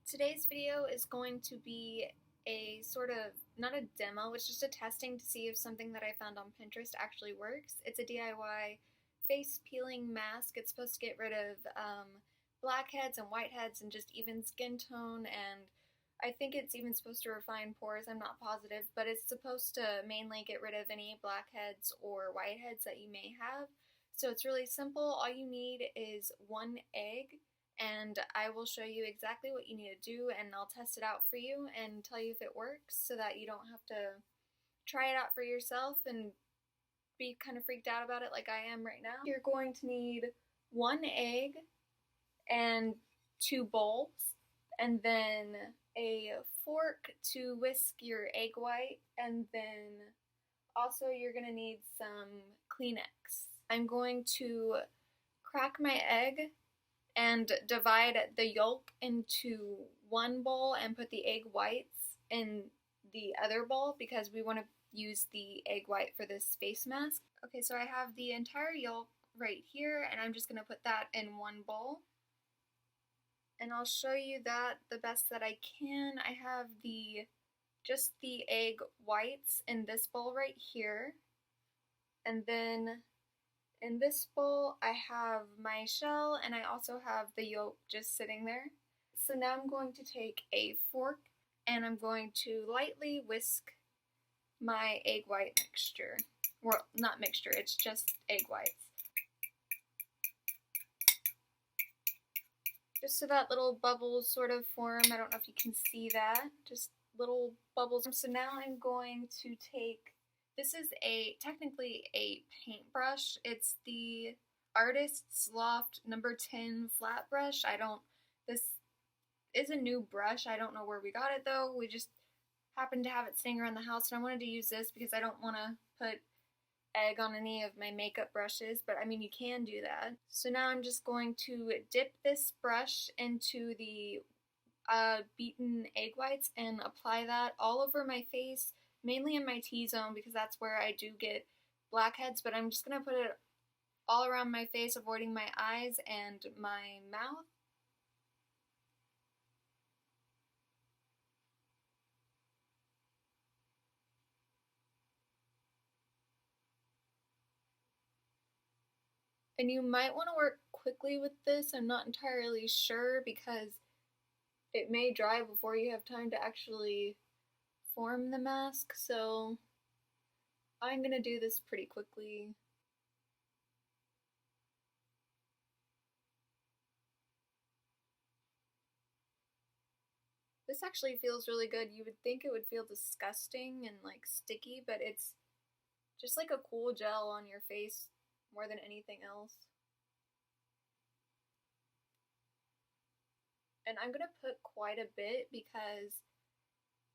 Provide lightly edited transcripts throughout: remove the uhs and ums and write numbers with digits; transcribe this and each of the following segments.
Today's video is going to be a sort of, not a demo, it's just a testing to see if something that I found on Pinterest actually works. It's a DIY face peeling mask. It's supposed to get rid of blackheads and whiteheads and just even skin tone, and I think it's even supposed to refine pores. I'm not positive, but it's supposed to mainly get rid of any blackheads or whiteheads that you may have. So it's really simple. All you need is one egg, and I will show you exactly what you need to do, and I'll test it out for you and tell you if it works so that you don't have to try it out for yourself and be kind of freaked out about it like I am right now. You're going to need one egg and 2 bowls, and then a fork to whisk your egg white, and then also you're going to need some Kleenex. I'm going to crack my egg and divide the yolk into one bowl and put the egg whites in the other bowl because we want to use the egg white for this face mask. Okay, so I have the entire yolk right here, and I'm just going to put that in one bowl. And I'll show you that the best that I can. I have just the egg whites in this bowl right here. And then in this bowl, I have my shell, and I also have the yolk just sitting there. So now I'm going to take a fork, and I'm going to lightly whisk my egg white mixture. Well, not mixture, it's just egg whites. Just so that little bubbles sort of form. I don't know if you can see that. Just little bubbles. So now I'm going to take, this is technically a paintbrush. It's the Artist's Loft number 10 flat brush. This is a new brush. I don't know where we got it though. We just happened to have it sitting around the house, and I wanted to use this because I don't want to put egg on any of my makeup brushes, but I mean you can do that. So now I'm just going to dip this brush into the beaten egg whites and apply that all over my face, mainly in my T-zone because that's where I do get blackheads, but I'm just going to put it all around my face, avoiding my eyes and my mouth. And you might want to work quickly with this. I'm not entirely sure because it may dry before you have time to actually form the mask, so I'm gonna do this pretty quickly. This actually feels really good. You would think it would feel disgusting and like sticky, but it's just like a cool gel on your face more than anything else. And I'm gonna put quite a bit because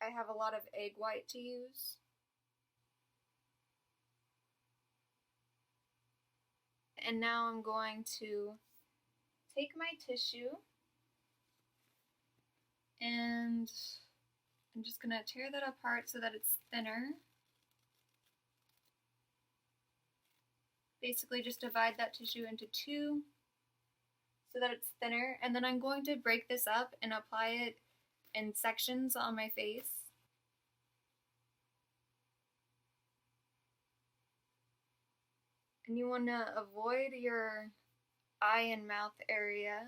I have a lot of egg white to use. And now I'm going to take my tissue and I'm just gonna tear that apart so that it's thinner. Basically just divide that tissue into 2 so that it's thinner, and then I'm going to break this up and apply it in sections on my face. And you want to avoid your eye and mouth area.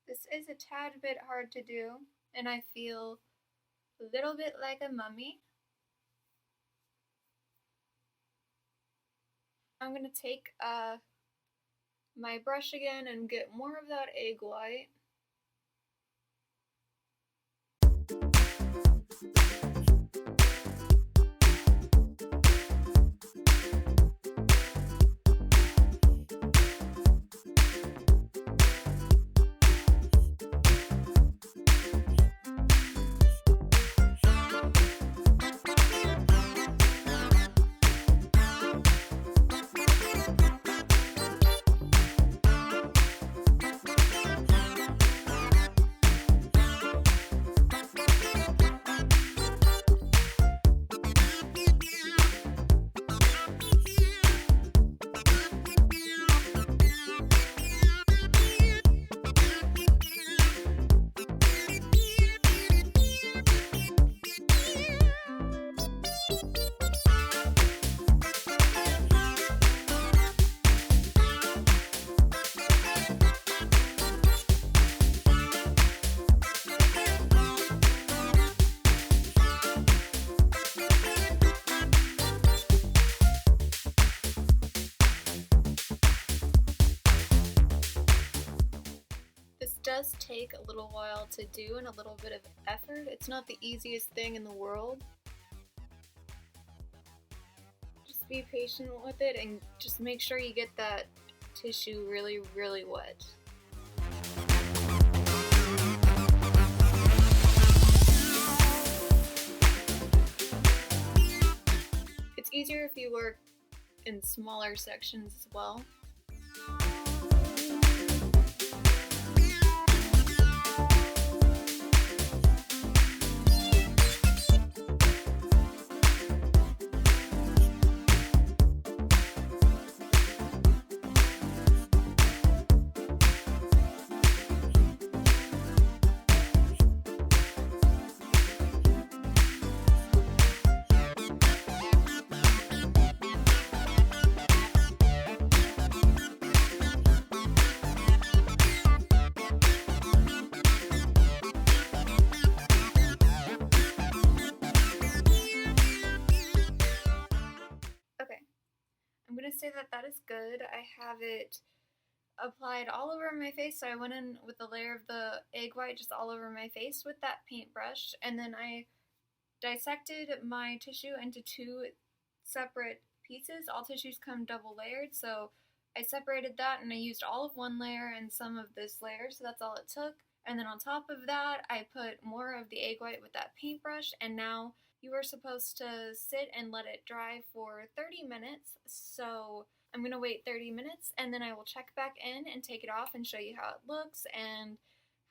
This is a tad bit hard to do, and I feel a little bit like a mummy. I'm going to take my brush again and get more of that egg white. does take a little while to do and a little bit of effort. It's not the easiest thing in the world. Just be patient with it and just make sure you get that tissue really, really wet. It's easier if you work in smaller sections as well. Okay, I'm gonna say that that is good. I have it applied all over my face, so I went in with a layer of the egg white just all over my face with that paintbrush, and then I dissected my tissue into two separate pieces. All tissues come double layered, so I separated that and I used all of one layer and some of this layer, so that's all it took. And then on top of that, I put more of the egg white with that paintbrush, and now you are supposed to sit and let it dry for 30 minutes. So I'm gonna wait 30 minutes and then I will check back in and take it off and show you how it looks and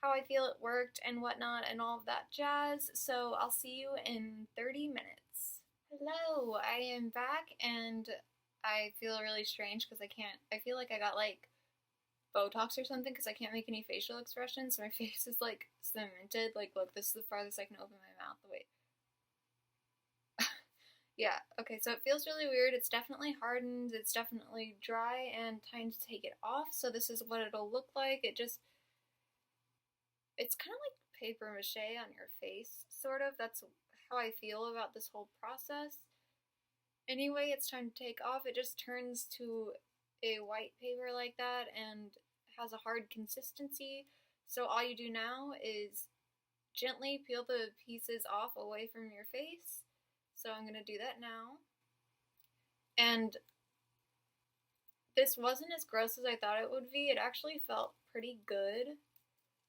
how I feel it worked and whatnot and all of that jazz. So I'll see you in 30 minutes. Hello, I am back and I feel really strange because I feel like I got like Botox or something because I can't make any facial expressions. So my face is like cemented. Like, look, this is the farthest I can open my mouth. Wait. Yeah, okay, so it feels really weird. It's definitely hardened, it's definitely dry, and time to take it off. So this is what it'll look like. It's kind of like paper mache on your face, sort of. That's how I feel about this whole process. Anyway, it's time to take off. It just turns to a white paper like that and has a hard consistency. So all you do now is gently peel the pieces off away from your face. So I'm going to do that now. And this wasn't as gross as I thought it would be. It actually felt pretty good.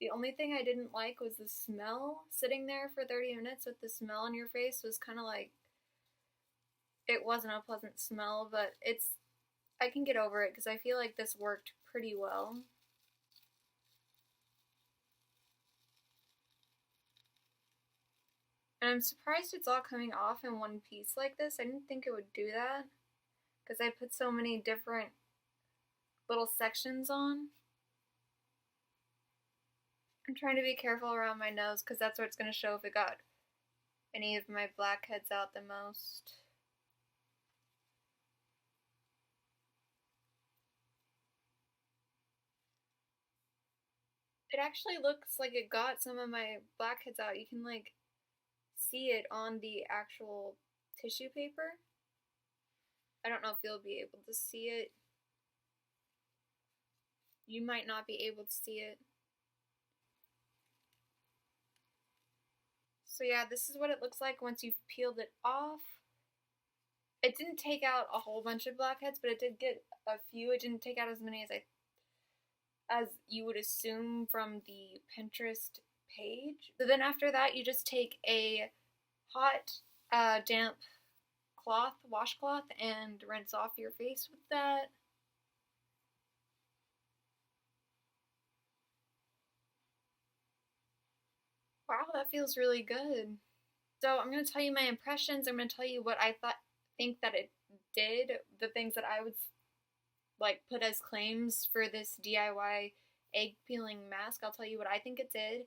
The only thing I didn't like was the smell. Sitting there for 30 minutes with the smell on your face was kind of like, it wasn't a pleasant smell, but I can get over it because I feel like this worked pretty well. And I'm surprised it's all coming off in one piece like this. I didn't think it would do that because I put so many different little sections on. I'm trying to be careful around my nose because that's where it's going to show if it got any of my blackheads out the most. It actually looks like it got some of my blackheads out. You can like see it on the actual tissue paper. I don't know if you'll be able to see it. You might not be able to see it. So yeah, this is what it looks like once you've peeled it off. It didn't take out a whole bunch of blackheads, but it did get a few. It didn't take out as many as you would assume from the Pinterest page. So then after that, you just take a hot, damp washcloth, and rinse off your face with that. Wow, that feels really good. So I'm going to tell you my impressions. I'm going to tell you what I think that it did, the things that I would like put as claims for this DIY egg peeling mask. I'll tell you what I think it did,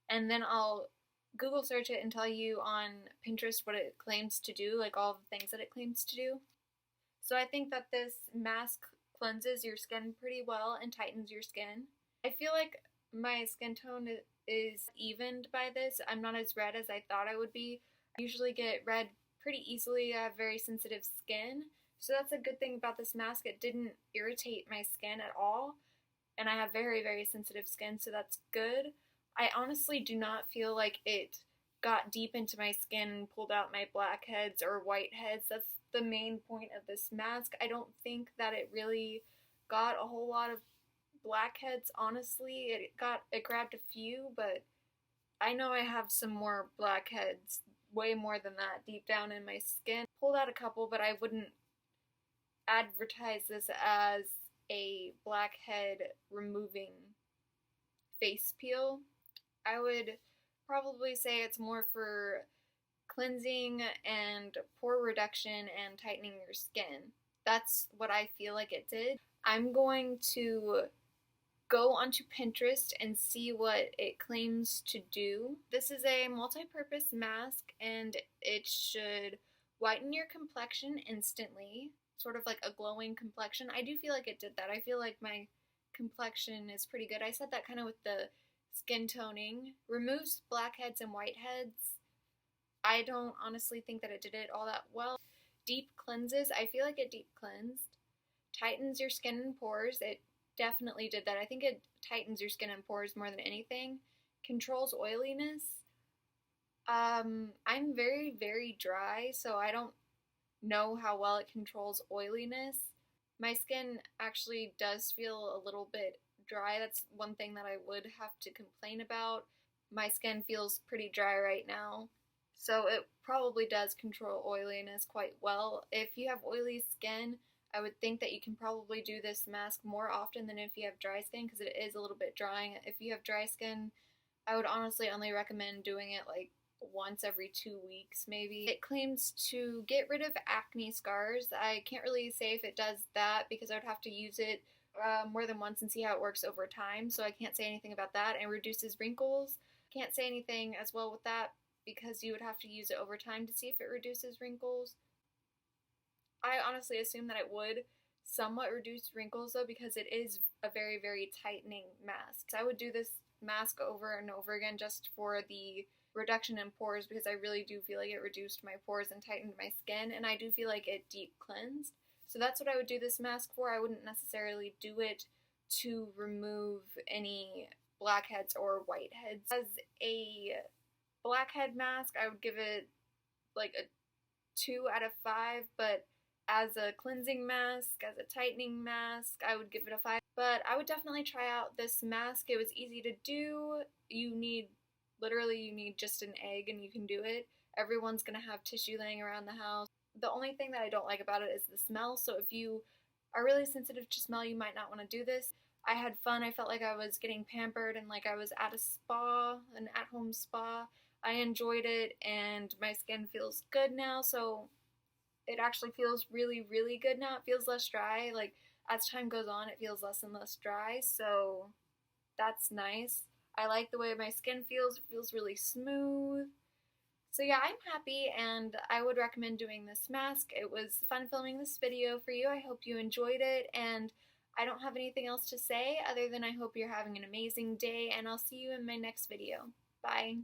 and then I'll Google search it and tell you on Pinterest what it claims to do, like all the things that it claims to do. So I think that this mask cleanses your skin pretty well and tightens your skin. I feel like my skin tone is evened by this. I'm not as red as I thought I would be. I usually get red pretty easily. I have very sensitive skin. So that's a good thing about this mask. It didn't irritate my skin at all. and I have very, very sensitive skin, so that's good. I honestly do not feel like it got deep into my skin and pulled out my blackheads or whiteheads. That's the main point of this mask. I don't think that it really got a whole lot of blackheads, honestly. It grabbed a few, but I know I have some more blackheads, way more than that, deep down in my skin. Pulled out a couple, but I wouldn't advertise this as a blackhead removing face peel. I would probably say it's more for cleansing and pore reduction and tightening your skin. That's what I feel like it did. I'm going to go onto Pinterest and see what it claims to do. This is a multi-purpose mask and it should whiten your complexion instantly, sort of like a glowing complexion. I do feel like it did that. I feel like my complexion is pretty good. I said that kind of with the skin toning. Removes blackheads and whiteheads. I don't honestly think that it did it all that well. Deep cleanses. I feel like it deep cleansed. Tightens your skin and pores. It definitely did that. I think it tightens your skin and pores more than anything. Controls oiliness. I'm very, very dry, so I don't know how well it controls oiliness. My skin actually does feel a little bit dry. That's one thing that I would have to complain about. My skin feels pretty dry right now, so it probably does control oiliness quite well. If you have oily skin, I would think that you can probably do this mask more often than if you have dry skin, because it is a little bit drying. If you have dry skin, I would honestly only recommend doing it like once every 2 weeks maybe. It claims to get rid of acne scars. I can't really say if it does that because I would have to use it more than once and see how it works over time, so I can't say anything about that. And reduces wrinkles. Can't say anything as well with that because you would have to use it over time to see if it reduces wrinkles. I honestly assume that it would somewhat reduce wrinkles though, because it is a very, very tightening mask. So I would do this mask over and over again just for the reduction in pores, because I really do feel like it reduced my pores and tightened my skin, and I do feel like it deep cleansed. So that's what I would do this mask for. I wouldn't necessarily do it to remove any blackheads or whiteheads. As a blackhead mask, I would give it like a 2 out of 5, but as a cleansing mask, as a tightening mask, I would give it a 5. But I would definitely try out this mask. It was easy to do. You need just an egg and you can do it. Everyone's gonna have tissue laying around the house. The only thing that I don't like about it is the smell, so if you are really sensitive to smell, you might not want to do this. I had fun. I felt like I was getting pampered and like I was at a spa, an at-home spa. I enjoyed it and my skin feels good now, so it actually feels really, really good now. It feels less dry. Like, as time goes on, it feels less and less dry, so that's nice. I like the way my skin feels. It feels really smooth. So yeah, I'm happy and I would recommend doing this mask. It was fun filming this video for you. I hope you enjoyed it, and I don't have anything else to say other than I hope you're having an amazing day, and I'll see you in my next video. Bye.